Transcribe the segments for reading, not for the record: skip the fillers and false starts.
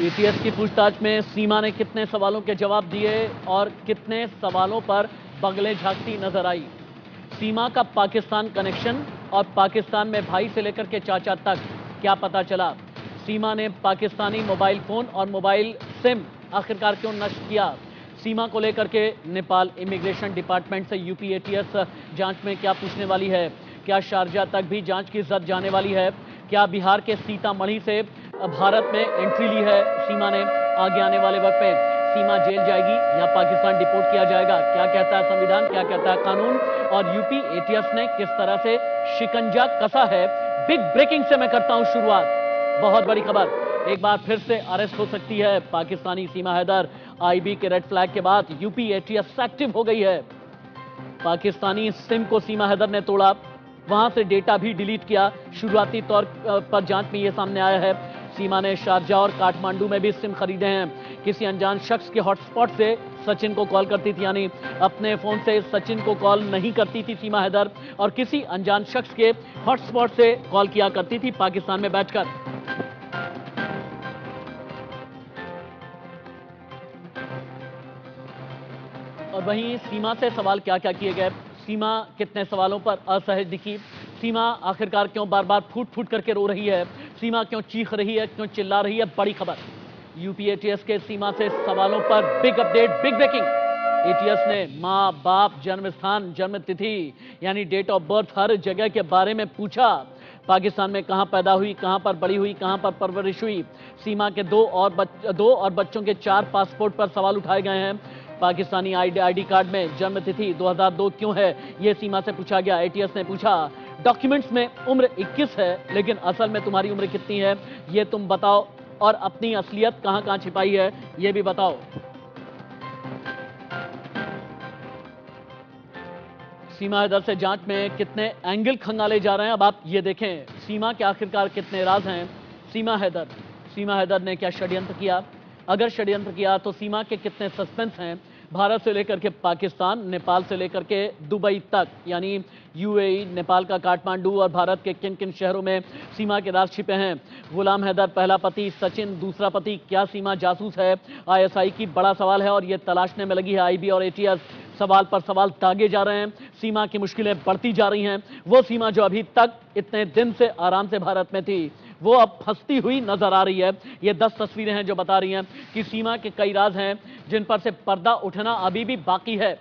ATS की पूछताछ में सीमा ने कितने सवालों के जवाब दिए और कितने सवालों पर बगलें झांकती नजर आई। सीमा का पाकिस्तान कनेक्शन और पाकिस्तान में भाई से लेकर के चाचा तक क्या पता चला। सीमा ने पाकिस्तानी मोबाइल फोन और मोबाइल सिम आखिरकार क्यों नष्ट किया। सीमा को लेकर के नेपाल इमिग्रेशन डिपार्टमेंट से यूपी एटीएस जांच में क्या पूछने वाली है। क्या शारजा तक भी जांच की जद जाने वाली है। क्या बिहार के सीतामढ़ी से भारत में एंट्री ली है सीमा ने। आगे आने वाले वक्त में सीमा जेल जाएगी या पाकिस्तान डिपोर्ट किया जाएगा। क्या कहता है संविधान, क्या कहता है कानून, और यूपी एटीएस ने किस तरह से शिकंजा कसा है। बिग ब्रेकिंग से मैं करता हूं शुरुआत। बहुत बड़ी खबर, एक बार फिर से अरेस्ट हो सकती है पाकिस्तानी सीमा हैदर। आईबी के रेड फ्लैग के बाद यूपी एटीएस एक्टिव हो गई है। पाकिस्तानी सिम को सीमा हैदर ने तोड़ा, वहां से डेटा भी डिलीट किया। शुरुआती तौर पर जांच में यह सामने आया है सीमा ने शारजा और काठमांडू में भी सिम खरीदे हैं। किसी अनजान शख्स के हॉटस्पॉट से सचिन को कॉल करती थी, यानी अपने फोन से सचिन को कॉल नहीं करती थी सीमा हैदर, और किसी अनजान शख्स के हॉटस्पॉट से कॉल किया करती थी पाकिस्तान में बैठकर। और वहीं सीमा से सवाल क्या क्या किए गए, सीमा कितने सवालों पर असहज दिखी, सीमा आखिरकार क्यों बार बार फूट फूट करके रो रही है, सीमा क्यों चीख रही है, क्यों चिल्ला रही है। बड़ी खबर, यूपी एटीएस के सीमा से सवालों पर big update, big breaking. ATS ने मां, बाप, जन्म स्थान, जन्म तिथि यानी डेट ऑफ बर्थ, हर जगह के बारे में पूछा। पाकिस्तान में कहां पैदा हुई, कहां पर बड़ी हुई, कहां पर परवरिश हुई। सीमा के दो और बच्चों के 4 पासपोर्ट पर सवाल उठाए गए हैं। पाकिस्तानी आईडी कार्ड में जन्म तिथि 2002 क्यों है, यह सीमा से पूछा गया। एटीएस ने पूछा, डॉक्यूमेंट्स में उम्र 21 है, लेकिन असल में तुम्हारी उम्र कितनी है यह तुम बताओ, और अपनी असलियत कहां कहां छिपाई है यह भी बताओ। सीमा हैदर से जांच में कितने एंगल खंगाले जा रहे हैं, अब आप ये देखें। सीमा के आखिरकार कितने राज हैं। सीमा हैदर ने क्या षड्यंत्र किया, अगर षड्यंत्र किया तो सीमा के कितने सस्पेंस हैं। भारत से लेकर के पाकिस्तान, नेपाल से लेकर के दुबई तक, यानी यूएई, नेपाल का काठमांडू और भारत के किन किन शहरों में सीमा के राज छिपे हैं। गुलाम हैदर पहला पति, सचिन दूसरा पति, क्या सीमा जासूस है आईएसआई की, बड़ा सवाल है और यह तलाशने में लगी है आईबी और एटीएस। सवाल पर सवाल दागे जा रहे हैं, सीमा की मुश्किलें बढ़ती जा रही हैं। वो सीमा जो अभी तक इतने दिन से आराम से भारत में थी, वो अब फंसती हुई नजर आ रही है। ये 10 तस्वीरें हैं जो बता रही हैं कि सीमा के कई राज हैं जिन पर से पर्दा उठना अभी भी बाकी है।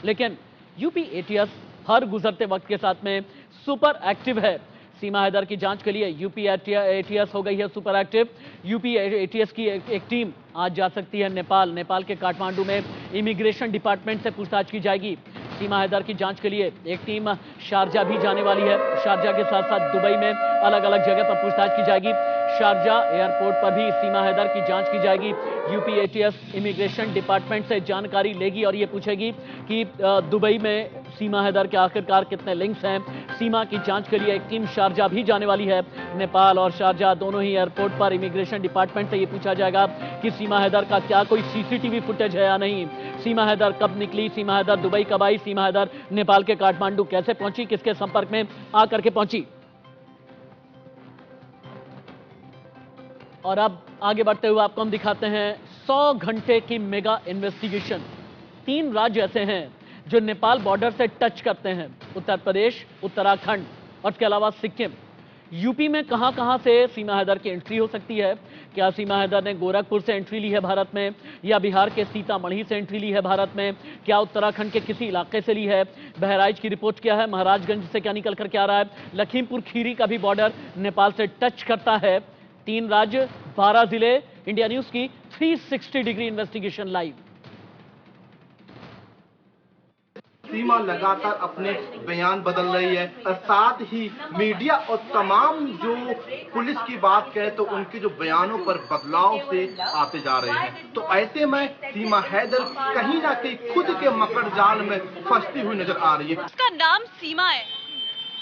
लेकिन यूपी एटीएस हर गुजरते वक्त के साथ में सुपर एक्टिव है। सीमा हैदर की जांच के लिए यूपी एटीएस हो गई है सुपर एक्टिव। यूपी एटीएस की एक टीम आज जा सकती है नेपाल के काठमांडू में इमिग्रेशन डिपार्टमेंट से पूछताछ की जाएगी। सीमा हैदर की जांच के लिए एक टीम शारजा भी जाने वाली है। शारजा के साथ साथ दुबई में अलग अलग जगह पर पूछताछ की जाएगी। शारजा एयरपोर्ट पर भी सीमा हैदर की जांच की जाएगी। यूपी एटीएस इमिग्रेशन डिपार्टमेंट से जानकारी लेगी और ये पूछेगी कि दुबई में सीमा हैदर के आखिरकार कितने लिंक्स हैं। सीमा की जांच के लिए एक टीम शारजा भी जाने वाली है। नेपाल और शारजा दोनों ही एयरपोर्ट पर इमिग्रेशन डिपार्टमेंट से ये पूछा जाएगा कि सीमा हैदर का क्या कोई सीसीटीवी फुटेज है या नहीं। सीमा हैदर कब निकली, सीमा हैदर दुबई कब आई, सीमा हैदर नेपाल के काठमांडू कैसे पहुंची, किसके संपर्क में आकर के पहुंची। और अब आगे बढ़ते हुए आपको हम दिखाते हैं 100 घंटे की मेगा इन्वेस्टिगेशन। 3 राज्य ऐसे हैं जो नेपाल बॉर्डर से टच करते हैं, उत्तर प्रदेश, उत्तराखंड और इसके अलावा सिक्किम। यूपी में कहां कहां से सीमा हैदर की एंट्री हो सकती है। क्या सीमा हैदर ने गोरखपुर से एंट्री ली है भारत में, या बिहार के सीतामढ़ी से एंट्री ली है भारत में, क्या उत्तराखंड के किसी इलाके से ली है। बहराइच की रिपोर्ट क्या है, महाराजगंज से क्या निकल कर के आ रहा है। लखीमपुर खीरी का भी बॉर्डर नेपाल से टच करता है। 3 राज्य, 12 जिले। इंडिया न्यूज की 360 डिग्री इन्वेस्टिगेशन लाइव। सीमा लगातार अपने बयान बदल रही है और साथ ही मीडिया और तमाम जो पुलिस की बात कहे तो उनके जो बयानों पर बदलाव से आते जा रहे हैं। तो ऐसे में सीमा हैदर कहीं ना कहीं खुद के मकड़ जाल में फंसती हुई नजर आ रही है। उसका नाम सीमा है,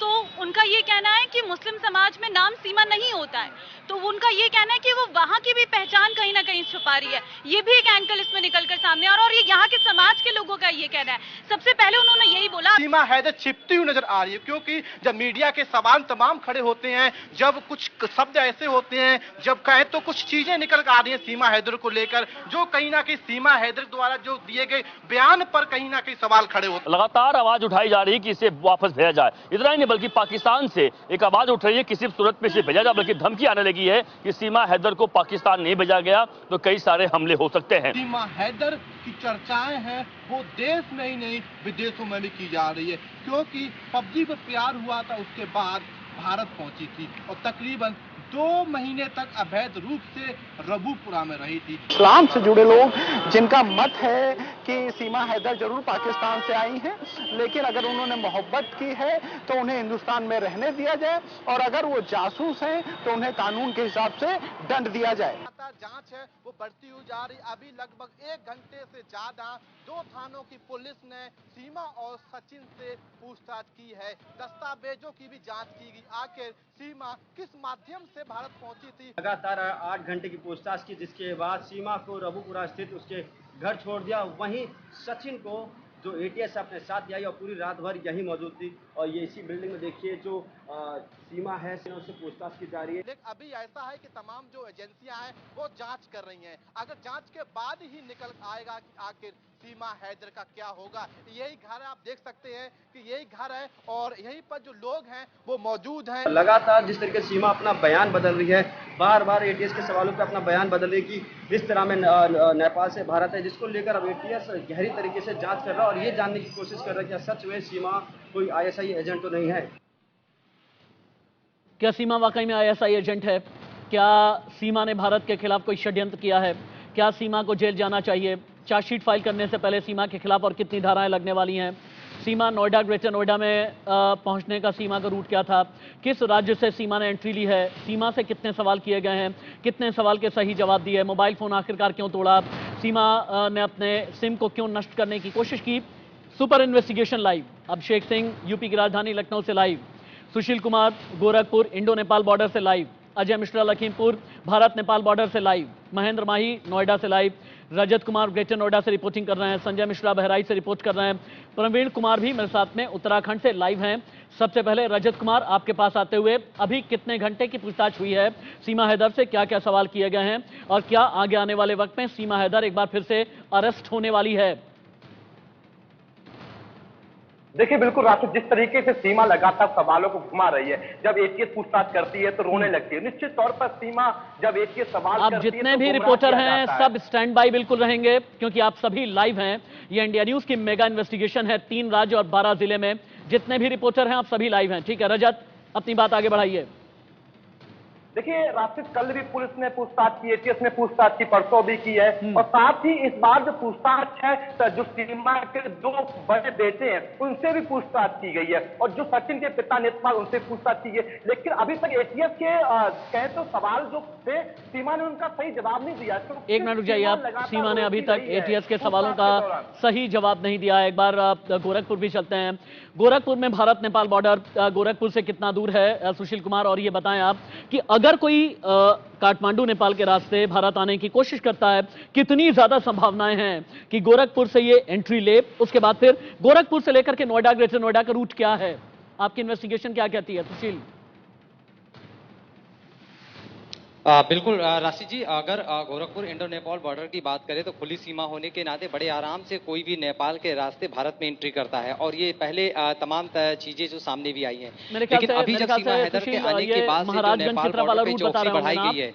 तो उनका ये कहना है कि मुस्लिम समाज में नाम सीमा नहीं होता है, तो उनका ये कहना है कि वो वहाँ की भी पहचान कहीं ना कहीं छुपा रही है। ये भी एक एंगल इसमें निकलकर सामने और ये यहाँ के समाज के लोगों का ये कहना है। सबसे पहले उन्होंने यही बोला, सीमा हैदर छिपती हुई नजर आ रही है, क्योंकि जब मीडिया के सवाल तमाम खड़े होते हैं, जब कुछ शब्द ऐसे होते हैं, जब कहे तो कुछ चीजें निकल कर आ रही हैं सीमा हैदर को लेकर, जो कहीं ना कहीं सीमा हैदर द्वारा जो दिए गए बयान पर कहीं ना कहीं सवाल खड़े होते हैं। लगातार आवाज उठाई जा रही है कि इसे वापस भेजा जाए। इतना ही नहीं बल्कि पाकिस्तान से एक आवाज उठ रही है किसी सूरत में इसे भेजा जाए, बल्कि धमकी आने लगी है कि सीमा हैदर को पाकिस्तान नहीं भेजा गया तो कई सारे हमले हो सकते हैं। सीमा हैदर की चर्चाएं हैं वो देश में ही नहीं विदेशों में भी की जा रही है, क्योंकि पबजी पर प्यार हुआ था, उसके बाद भारत पहुंची थी और तकरीबन 2 महीने तक अवैध रूप से रबूपुरा में रही थी। इस्लाम से जुड़े लोग जिनका मत है कि सीमा हैदर जरूर पाकिस्तान से आई हैं, लेकिन अगर उन्होंने मोहब्बत की है तो उन्हें हिंदुस्तान में रहने दिया जाए, और अगर वो जासूस हैं तो उन्हें कानून के हिसाब से दंड दिया जाए। जांच है वो बढ़ती हुई जा रही। अभी लगभग 1 घंटे से ज्यादा 2 थानों की पुलिस ने सीमा और सचिन से पूछताछ की है। दस्तावेजों की भी जांच की गई, आखिर सीमा किस माध्यम से भारत पहुंची थी। लगातार 8 घंटे की पूछताछ की, जिसके बाद सीमा को रबूपुरा स्थित उसके घर छोड़ दिया। वहीं सचिन को जो एटीएस अपने साथ आई और पूरी रात भर यही मौजूद थी, और ये इसी बिल्डिंग में देखिए जो सीमा है उससे पूछताछ की जा रही है। लेकिन अभी ऐसा है कि तमाम जो एजेंसियां हैं वो जांच कर रही हैं। अगर जांच के बाद ही निकल आएगा कि आखिर सीमा हैदर का क्या होगा। यही घर है, आप देख सकते हैं कि यही घर है और यहीं पर जो लोग हैं वो मौजूद हैं। लगातार जिस तरीके से सीमा अपना बयान बदल रही है, बार बार एटीएस के सवालों पे अपना बयान बदल रही है कि इस तरह में नेपाल से भारत है, जिसको लेकर अब एटीएस गहरी तरीके से जांच कर रहा है और ये जानने की कोशिश कर रहा है कि सच में सीमा कोई आईएसआई एजेंट तो नहीं है। क्या सीमा वाकई में आईएसआई एजेंट है? क्या सीमा ने भारत के खिलाफ कोई षड्यंत्र किया है? क्या सीमा को जेल जाना चाहिए? चार्जशीट फाइल करने से पहले सीमा के खिलाफ और कितनी धाराएं लगने वाली हैं? सीमा नोएडा, ग्रेटर नोएडा में पहुंचने का सीमा का रूट क्या था? किस राज्य से सीमा ने एंट्री ली है? सीमा से कितने सवाल किए गए हैं? कितने सवाल के सही जवाब दिए? मोबाइल फोन आखिरकार क्यों तोड़ा? सीमा ने अपने सिम को क्यों नष्ट करने की कोशिश की? Super investigation live. Abhishek Singh UP की राजधानी लखनऊ से live, Sushil Kumar Gorakhpur Indo Nepal border से लाइव, अजय मिश्रा लखीमपुर भारत नेपाल बॉर्डर से लाइव, महेंद्र माही नोएडा से लाइव, रजत कुमार ग्रेटर नोएडा से रिपोर्टिंग कर रहे हैं, संजय मिश्रा बहराइच से रिपोर्ट कर रहे हैं, प्रवीण कुमार भी मेरे साथ में उत्तराखंड से लाइव हैं। सबसे पहले रजत कुमार, आपके पास आते हुए अभी कितने घंटे की पूछताछ हुई है सीमा हैदर से? क्या क्या सवाल किए गए हैं और क्या आगे आने वाले वक्त में सीमा हैदर एक बार फिर से अरेस्ट होने वाली है? देखिए बिल्कुल राशिद, जिस तरीके से सीमा लगातार सवालों को घुमा रही है, जब एटीएस पूछताछ करती है तो रोने लगती है। निश्चित तौर पर सीमा जब एटीएस सवाल आप जितने भी रिपोर्टर हैं सब स्टैंड बाय बिल्कुल रहेंगे, क्योंकि आप सभी लाइव हैं। ये इंडिया न्यूज की मेगा इन्वेस्टिगेशन है, 3 राज्य और 12 जिले में। जितने भी रिपोर्टर हैं आप सभी लाइव हैं। ठीक है रजत, अपनी बात आगे बढ़ाइए। देखिए राशिद, कल भी पुलिस ने पूछताछ की, एटीएस ने पूछताछ की, परसों भी की है, और साथ ही इस बार जो पूछताछ है तो जो सीमा के 2 बड़े बेटे हैं उनसे भी पूछताछ की गई है, और जो सचिन के पिता नेतपाल उनसे पूछताछ की है। लेकिन अभी तक एटीएस के कहे तो सवाल जो थे सीमा ने उनका सही जवाब नहीं दिया। तो एक मिनट रुक जाइए आप। सीमा ने अभी तक एटीएस के सवालों का सही जवाब नहीं दिया। एक बार गोरखपुर भी चलते हैं। गोरखपुर में भारत नेपाल बॉर्डर गोरखपुर से कितना दूर है सुशील कुमार? और ये बताएं आप कि अगर कोई काठमांडू नेपाल के रास्ते भारत आने की कोशिश करता है, कितनी ज्यादा संभावनाएं हैं कि गोरखपुर से ये एंट्री ले? उसके बाद फिर गोरखपुर से लेकर के नोएडा, ग्रेटर नोएडा का रूट क्या है? आपकी इन्वेस्टिगेशन क्या कहती है सुशील? बिल्कुल राशिद जी, अगर गोरखपुर इंडो नेपाल बॉर्डर की बात करें तो खुली सीमा होने के नाते बड़े आराम से कोई भी नेपाल के रास्ते भारत में एंट्री करता है, और ये पहले तमाम चीजें जो सामने भी आई हैं। लेकिन अभी जब सीमा हैदर के आने के बाद से जो नेपाल बॉर्डर पे चौकसी बढ़ाई गई है।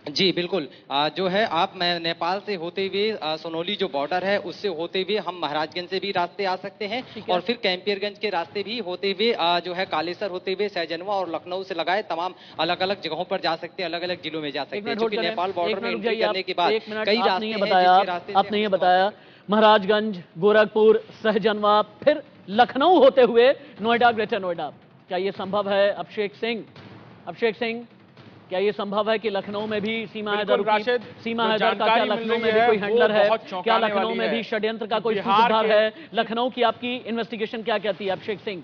जी बिल्कुल, जो है आप नेपाल से होते हुए सोनौली जो बॉर्डर है उससे होते हुए हम महाराजगंज से भी रास्ते आ सकते हैं, और फिर कैंपियरगंज के रास्ते भी होते हुए जो है कालेसर होते हुए सहजनवा और लखनऊ से लगाए तमाम अलग अलग जगहों पर जा सकते हैं, अलग अलग जिलों में जा सकते हैं। क्योंकि नेपाल बॉर्डर में एंट्री करने के बाद कई रास्ते हैं। आपने ये बताया महाराजगंज, गोरखपुर, सहजनवा, फिर लखनऊ होते हुए नोएडा, ग्रेटर नोएडा, क्या ये संभव है? अभिषेक सिंह, क्या ये संभव है कि लखनऊ में भी सीमा बिल्कुल हैदर राशिद, सीमा जो हैदर का क्या जानकारी मिल लखनऊ रही में भी है, कोई वो हैंडलर है? बहुत क्या चौंकाने लखनऊ वाली में है। भी षड्यंत्र का कोई बिहार सूत्रधार के- है? लखनऊ की आपकी इन्वेस्टिगेशन क्या कहती है अभिषेक सिंह?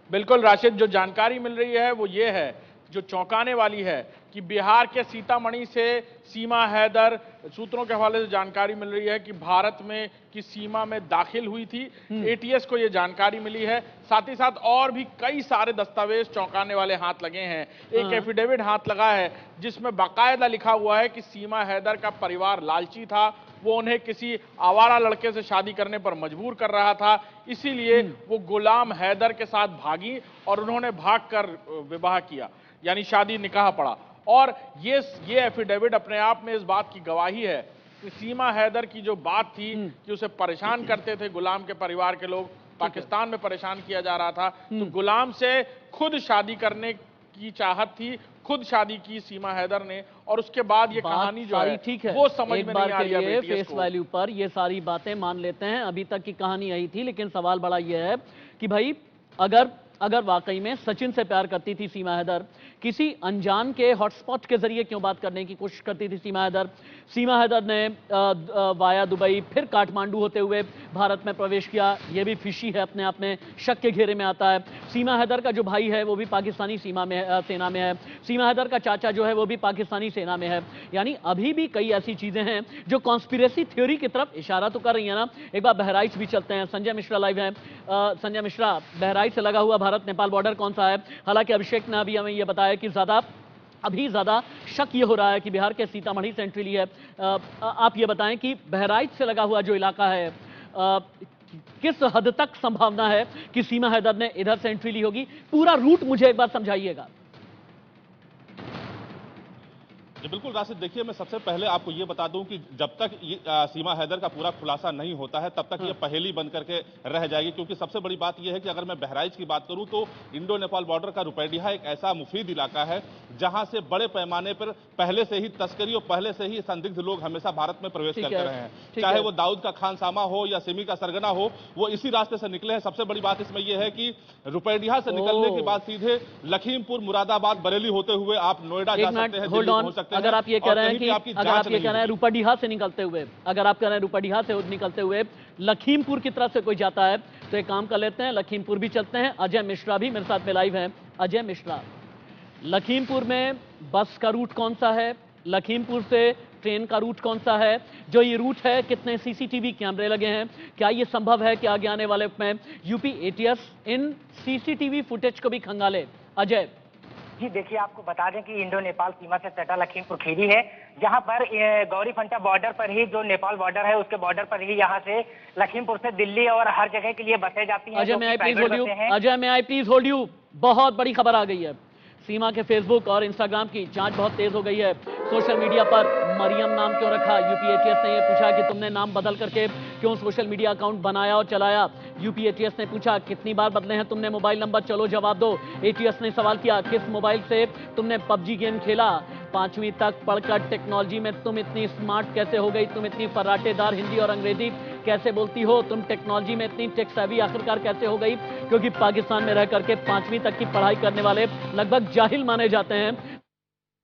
बिल्कुल राशिद, जो जानकारी मिल रही है वो ये है, जो चौंकाने वाली है, कि बिहार के सीतामढ़ी से सीमा हैदर, सूत्रों के हवाले से जानकारी मिल रही है कि भारत में की सीमा में दाखिल हुई थी। एटीएस को ये जानकारी मिली है। साथ ही साथ और भी कई सारे दस्तावेज चौंकाने वाले हाथ लगे हैं। एक एफिडेविट हाथ लगा है जिसमें बाकायदा लिखा हुआ है कि सीमा हैदर का परिवार लालची था, वो उन्हें किसी आवारा लड़के से शादी करने पर मजबूर कर रहा था, इसीलिए वो गुलाम हैदर के साथ भागी और उन्होंने भागकर विवाह किया, यानी शादी निकाह पड़ा। और ये एफिडेविट अपने आप में इस बात की गवाही है कि सीमा हैदर की जो बात थी कि उसे परेशान करते थे गुलाम के परिवार के लोग, पाकिस्तान में परेशान किया जा रहा था, तो गुलाम से खुद शादी करने की चाहत थी, खुद शादी की सीमा हैदर ने, और उसके बाद ये कहानी जो है ठीक है, वो समझ एक में बार नहीं आ के रही है लिए BTS फेस को। वैल्यू पर ये सारी बातें मान लेते हैं, अभी तक की कहानी यही थी, लेकिन सवाल बड़ा ये है कि भाई अगर वाकई में सचिन से प्यार करती थी सीमा हैदर, किसी अनजान के हॉटस्पॉट के जरिए क्यों बात करने की कोशिश करती थी सीमा हैदर? सीमा हैदर ने वाया दुबई फिर काठमांडू होते हुए भारत में प्रवेश किया, यह भी फिशी है, अपने आप में शक के घेरे में आता है। सीमा हैदर का जो भाई है वो भी पाकिस्तानी सेना में है, सीमा हैदर का चाचा जो है वो भी पाकिस्तानी सेना में है, यानी अभी भी कई ऐसी चीजें हैं जो कॉन्स्पिरेसी थ्योरी की तरफ इशारा तो कर रही है ना। एक बार बहराइच भी चलते हैं, संजय मिश्रा लाइव है। संजय मिश्रा, बहराइच से लगा हुआ भारत नेपाल बॉर्डर कौन सा है? हालांकि अभिषेक ने अभी हमें यह बताया कि अभी ज्यादा शक ये हो रहा है कि बिहार के सीतामढ़ी से एंट्री ली है। आप ये बताएं कि बहराइच से लगा हुआ जो इलाका है, किस हद तक संभावना है कि सीमा हैदर ने इधर से एंट्री ली होगी? पूरा रूट मुझे एक बार समझाइएगा। बिल्कुल राशिद, देखिए मैं सबसे पहले आपको ये बता दूं कि जब तक सीमा हैदर का पूरा खुलासा नहीं होता है तब तक ये पहेली बन करके रह जाएगी, क्योंकि सबसे बड़ी बात ये है कि अगर मैं बहराइच की बात करूं तो इंडो नेपाल बॉर्डर का रुपैडिहा एक ऐसा मुफीद इलाका है जहां से बड़े पैमाने पर पहले से ही तस्करी और पहले से ही संदिग्ध लोग हमेशा भारत में प्रवेश करते रहे हैं, चाहे वो दाऊद का खानसामा हो या सिमी का सरगना हो, वो इसी रास्ते से निकले हैं। सबसे बड़ी बात इसमें यह है कि रुपैडिहा से निकलने के बाद सीधे लखीमपुर, मुरादाबाद, बरेली होते हुए आप नोएडा जा सकते हैं, दिल्ली पहुंच सकते हैं। अगर आप ये कह रहे हैं कि अगर आप ये कह रहे हैं रूपाडीहा से निकलते हुए, अगर आप कह रहे हैं रूपाडीहा से निकलते हुए लखीमपुर की तरफ से कोई जाता है तो एक काम कर लेते हैं, लखीमपुर भी चलते हैं। अजय मिश्रा भी मेरे साथ में लाइव है। अजय मिश्रा, लखीमपुर में बस का रूट कौन सा है? लखीमपुर से ट्रेन का रूट कौन सा है? जो ये रूट है, कितने सीसीटीवी कैमरे लगे हैं? क्या ये संभव है कि आगे आने वाले में यूपी एटीएस इन सीसीटीवी फुटेज को भी खंगाले? अजय जी देखिए, आपको बता दें कि इंडो नेपाल सीमा से सटा लखीमपुर खीरी है, जहां पर गौरी फंटा बॉर्डर पर ही, जो नेपाल बॉर्डर है उसके बॉर्डर पर ही यहां से लखीमपुर से दिल्ली और हर जगह के लिए बसें जाती हैं। अजय, मैं आई प्लीज होल्ड यू। बहुत बड़ी खबर आ गई है। सीमा के फेसबुक और इंस्टाग्राम की जांच बहुत तेज हो गई है। सोशल मीडिया पर मरियम नाम क्यों रखा? यूपी एटीएस ने यह पूछा कि तुमने नाम बदल करके क्यों सोशल मीडिया अकाउंट बनाया और चलाया? यूपी एटीएस ने पूछा कितनी बार बदले हैं तुमने मोबाइल नंबर? चलो जवाब दो। एटीएस ने सवाल किया किस मोबाइल से तुमने पबजी गेम खेला? 5वीं तक पढ़कर टेक्नोलॉजी में तुम इतनी स्मार्ट कैसे हो गई? तुम इतनी फर्राटेदार हिंदी और अंग्रेजी कैसे बोलती हो? तुम टेक्नोलॉजी में इतनी टेक सेवी आखिरकार कैसे हो गई? क्योंकि पाकिस्तान में रह करके 5वीं तक की पढ़ाई करने वाले लगभग जाहिल माने जाते हैं।